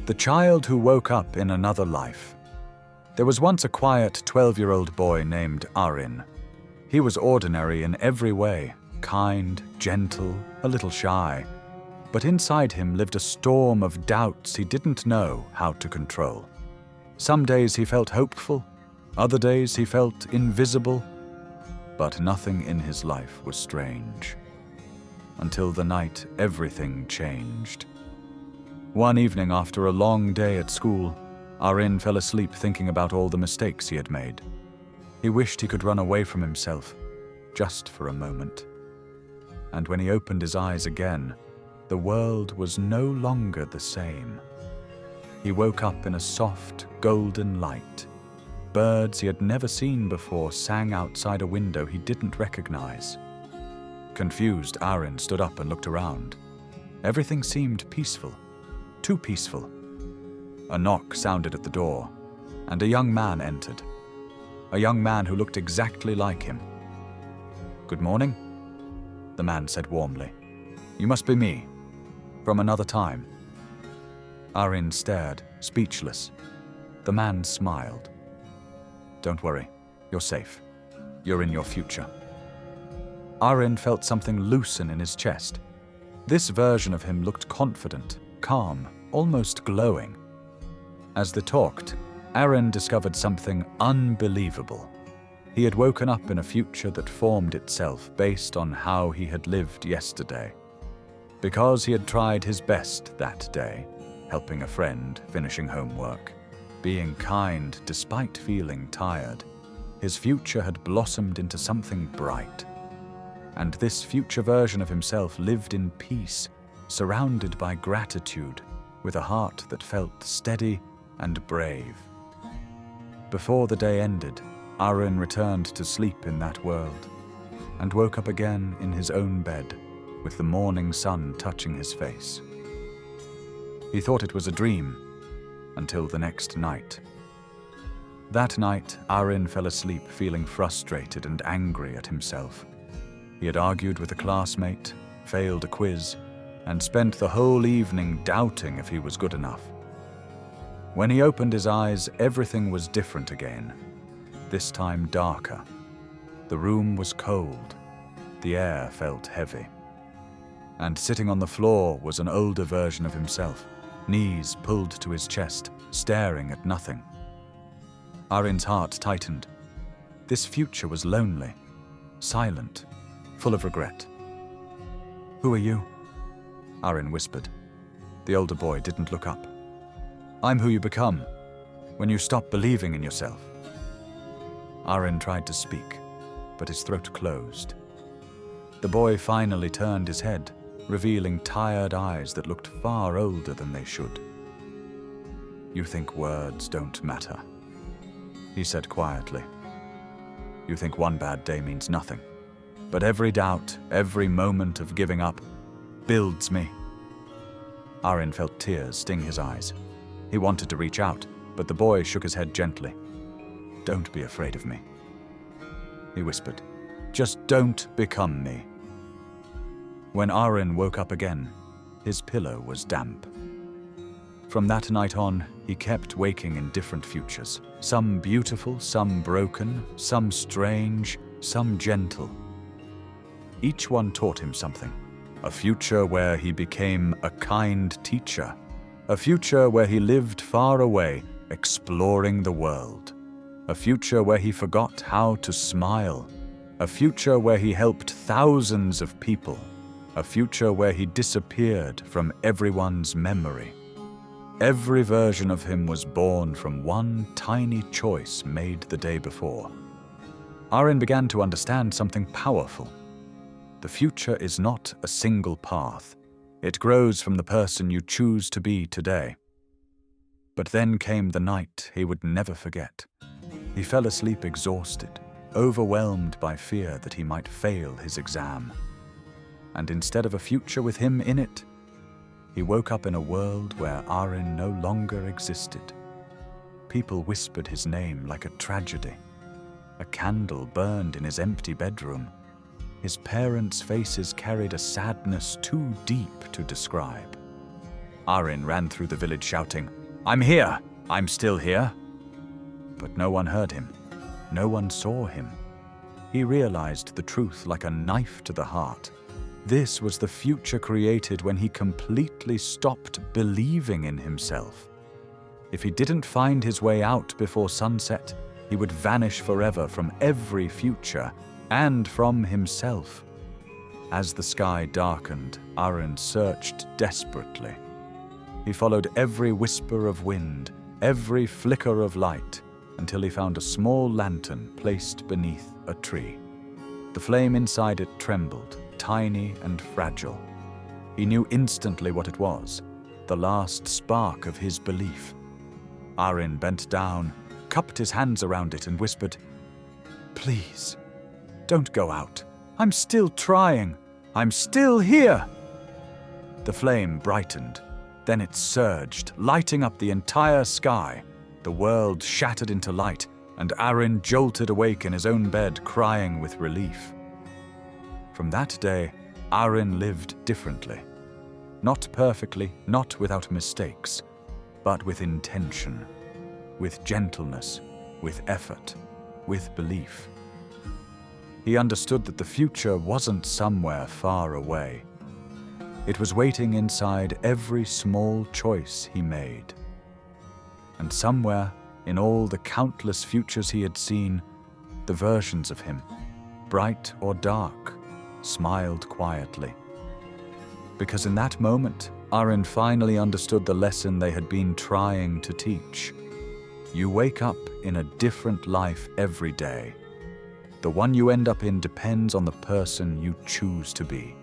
The child who woke up in another life. There was once a quiet 12-year-old boy named Arin. He was ordinary in every way, kind, gentle, a little shy. But inside him lived a storm of doubts he didn't know how to control. Some days he felt hopeful, other days he felt invisible, but nothing in his life was strange. Until the night everything changed. One evening after a long day at school, Arin fell asleep thinking about all the mistakes he had made. He wished he could run away from himself, just for a moment. And when he opened his eyes again, the world was no longer the same. He woke up in a soft, golden light. Birds he had never seen before sang outside a window he didn't recognize. Confused, Arin stood up and looked around. Everything seemed peaceful. Too peaceful. A knock sounded at the door, and a young man entered. A young man who looked exactly like him. "Good morning," the man said warmly. "You must be me. From another time." Arin stared, speechless. The man smiled. "Don't worry, you're safe. You're in your future." Arin felt something loosen in his chest. This version of him looked confident, calm, almost glowing. As they talked, Arin discovered something unbelievable. He had woken up in a future that formed itself based on how he had lived yesterday. Because he had tried his best that day, helping a friend, finishing homework, being kind despite feeling tired, his future had blossomed into something bright. And this future version of himself lived in peace, surrounded by gratitude, with a heart that felt steady and brave. Before the day ended, Arin returned to sleep in that world, and woke up again in his own bed, with the morning sun touching his face. He thought it was a dream, until the next night. That night, Arin fell asleep feeling frustrated and angry at himself. He had argued with a classmate, failed a quiz, and spent the whole evening doubting if he was good enough. When he opened his eyes, everything was different again, this time darker. The room was cold, the air felt heavy. And sitting on the floor was an older version of himself, knees pulled to his chest, staring at nothing. Arin's heart tightened. This future was lonely, silent, full of regret. "Who are you?" Arin whispered. The older boy didn't look up. "I'm who you become, when you stop believing in yourself." Arin tried to speak, but his throat closed. The boy finally turned his head, revealing tired eyes that looked far older than they should. "You think words don't matter," he said quietly. "You think one bad day means nothing. But every doubt, every moment of giving up, builds me." Arin felt tears sting his eyes. He wanted to reach out, but the boy shook his head gently. "Don't be afraid of me," he whispered. "Just don't become me." When Arin woke up again, his pillow was damp. From that night on, he kept waking in different futures. Some beautiful, some broken, some strange, some gentle. Each one taught him something. A future where he became a kind teacher. A future where he lived far away, exploring the world. A future where he forgot how to smile. A future where he helped thousands of people. A future where he disappeared from everyone's memory. Every version of him was born from one tiny choice made the day before. Arin began to understand something powerful. The future is not a single path. It grows from the person you choose to be today. But then came the night he would never forget. He fell asleep exhausted, overwhelmed by fear that he might fail his exam. And instead of a future with him in it, he woke up in a world where Arin no longer existed. People whispered his name like a tragedy. A candle burned in his empty bedroom. His parents' faces carried a sadness too deep to describe. Arin ran through the village shouting, I'm here! I'm still here! But no one heard him. No one saw him. He realized the truth like a knife to the heart. This was the future created when he completely stopped believing in himself. If he didn't find his way out before sunset, he would vanish forever from every future and from himself. As the sky darkened, Arin searched desperately. He followed every whisper of wind, every flicker of light, until he found a small lantern placed beneath a tree. The flame inside it trembled, tiny and fragile. He knew instantly what it was, the last spark of his belief. Arin bent down, cupped his hands around it and whispered, "Please, don't go out. I'm still trying. I'm still here." The flame brightened. Then it surged, lighting up the entire sky. The world shattered into light, and Arin jolted awake in his own bed, crying with relief. From that day, Arin lived differently. Not perfectly, not without mistakes, but with intention, with gentleness, with effort, with belief. He understood that the future wasn't somewhere far away. It was waiting inside every small choice he made. And somewhere, in all the countless futures he had seen, the versions of him, bright or dark, smiled quietly. Because in that moment, Arin finally understood the lesson they had been trying to teach. You wake up in a different life every day. The one you end up in depends on the person you choose to be.